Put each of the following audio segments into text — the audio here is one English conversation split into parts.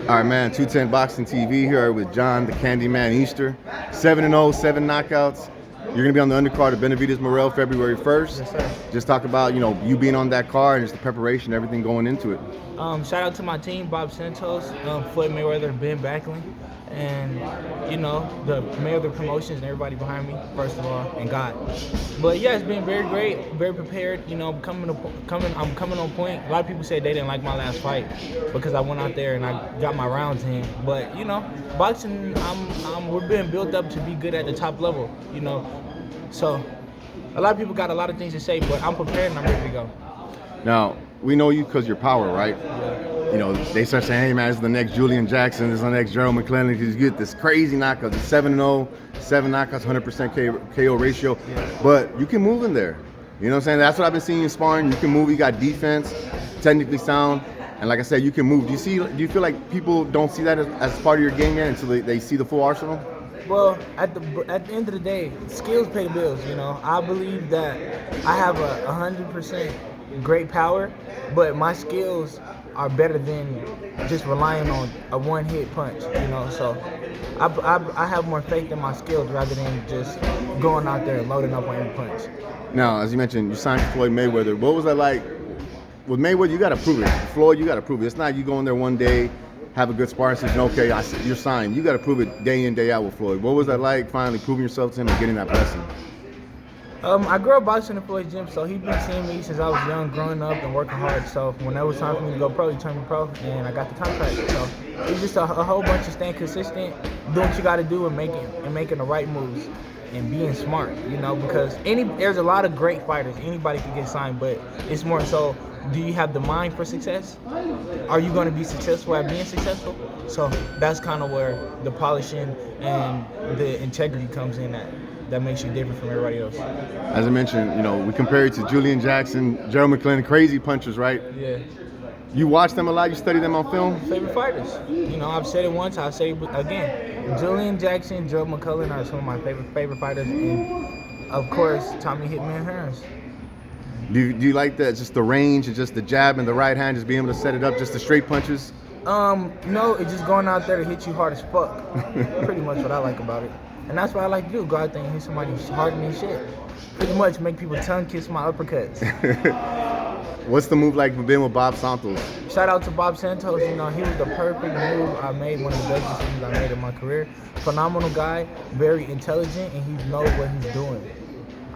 All right, man. 210 Boxing TV here with John, the Candyman Easter. 7-0, 7 knockouts. You're gonna be on the undercard of Benavidez Morrell February 1st. Yes, sir. Just talk about you being on that card and just the preparation, everything going into it. Shout out to my team, Bob Santos, Floyd Mayweather, Ben Backlund, and the Mayweather promotions and everybody behind me, first of all, and God. But yeah, it's been very great, very prepared. I'm coming on point. A lot of people said they didn't like my last fight because I went out there and I got my rounds in. But boxing, we're being built up to be good at the top level. So a lot of people got a lot of things to say, but I'm prepared and I'm ready to go. Now, we know you because you're power, right? Yeah. They start saying, hey man, this is the next Julian Jackson, this is the next Gerald McClellan. He's get this crazy knockouts, 7-0, 7 knockouts, 100% KO ratio. Yeah. But you can move in there. You know what I'm saying? That's what I've been seeing in sparring. You can move, you got defense, technically sound, and like I said, you can move. Do you feel like people don't see that as part of your game yet until they see the full arsenal? Well, at the end of the day, skills pay the bills. I believe that I have 100% great power, but my skills are better than just relying on a one-hit punch. So I have more faith in my skills rather than just going out there and loading up on every punch. Now, as you mentioned, you signed Floyd Mayweather. What was that like? With Mayweather, you got to prove it. Floyd, you got to prove it. It's not you go in there one day, have a good sparring session, okay, you're signed. You got to prove it day in, day out with Floyd. What was that like, finally proving yourself to him and getting that blessing? I grew up boxing in Floyd's gym, so he's been seeing me since I was young, growing up and working hard. So when it was time for me to go pro, he turned me pro, and I got the contract. So it's just a whole bunch of staying consistent, doing what you got to do, and making the right moves and being smart. Because there's a lot of great fighters. Anybody can get signed, but it's more so, do you have the mind for success? Are you going to be successful at being successful? So that's kind of where the polishing and the integrity comes in that makes you different from everybody else. As I mentioned, we compare you to Julian Jackson, Gerald McClellan, crazy punchers, right? Yeah. You watch them a lot, you study them on film? Favorite fighters. I've said it once, I'll say it again. Julian Jackson, Gerald McClellan are some of my favorite fighters, and of course, Tommy Hitman Hearns. Do you like that, just the range and just the jab and the right hand, just being able to set it up, just the straight punches? No, it's just going out there to hit you hard as fuck. Pretty much what I like about it. And that's what I like to do, go out there and hit somebody harder than shit. Pretty much make people tongue kiss my uppercuts. What's the move like being with Bob Santos? Shout out to Bob Santos. He was the perfect move I made, one of the best decisions I made in my career. Phenomenal guy, very intelligent, and he knows what he's doing.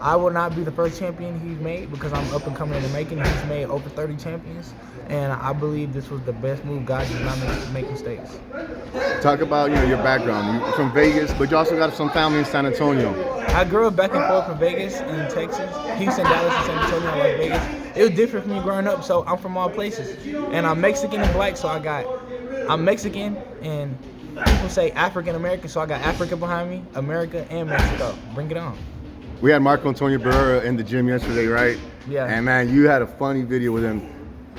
I will not be the first champion he's made because I'm up and coming in the making. He's made over 30 champions, and I believe this was the best move. God does not make mistakes. Talk about your background. You're from Vegas, but you also got some family in San Antonio. I grew up back and forth from Vegas and Texas, Houston, Dallas, and San Antonio, Las Vegas. It was different for me growing up, so I'm from all places. And I'm Mexican and black, so I'm Mexican, and people say African American, so I got Africa behind me, America, and Mexico. Bring it on. We had Marco Antonio Barrera in the gym yesterday, right? Yeah. And man, you had a funny video with him.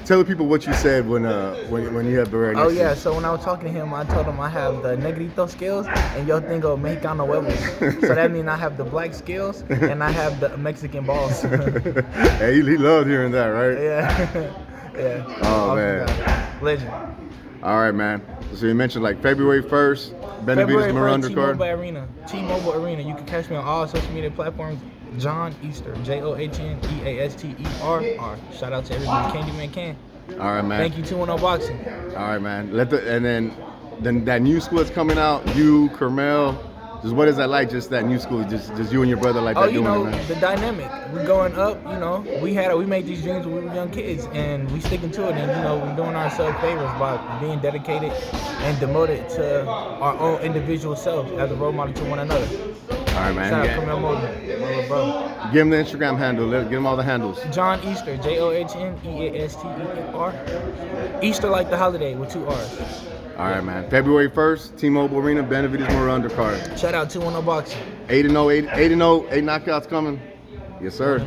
Tell the people what you said when you had Barrera. Oh yeah, so when I was talking to him, I told him I have the negrito skills and yo tengo Mexicano huevos. So that means I have the black skills and I have the Mexican balls. Hey, he loved hearing that, right? Yeah. Yeah. Oh Awesome man. guy. Legend. All right, man. So you mentioned like February 1st, Benavidez Morrell undercard. T-Mobile Arena. You can catch me on all social media platforms. John Easter, JOHN EASTERR. Shout out to everybody. Candyman can. All right, man. Thank you, 210 Boxing. All right, man. And then that new school that's coming out. You, Carmel. Just what is that like? Just that new school, just you and your brother like that doing it, man. The dynamic. We're going up. We made these dreams when we were young kids, and we sticking to it. And we're doing ourselves favors by being dedicated and devoted to our own individual selves as a role model to one another. All right, man. Shout out Carmel Moden, my little bro. Give him the Instagram handle. Give him all the handles. John Easter, JOHN EASTER. Easter like the holiday with 2 R's. All right, man. February 1st, T-Mobile Arena, Benavidez Morrell undercard. Shout out 210 Boxing. 8-0, 8 knockouts coming. Yes, sir.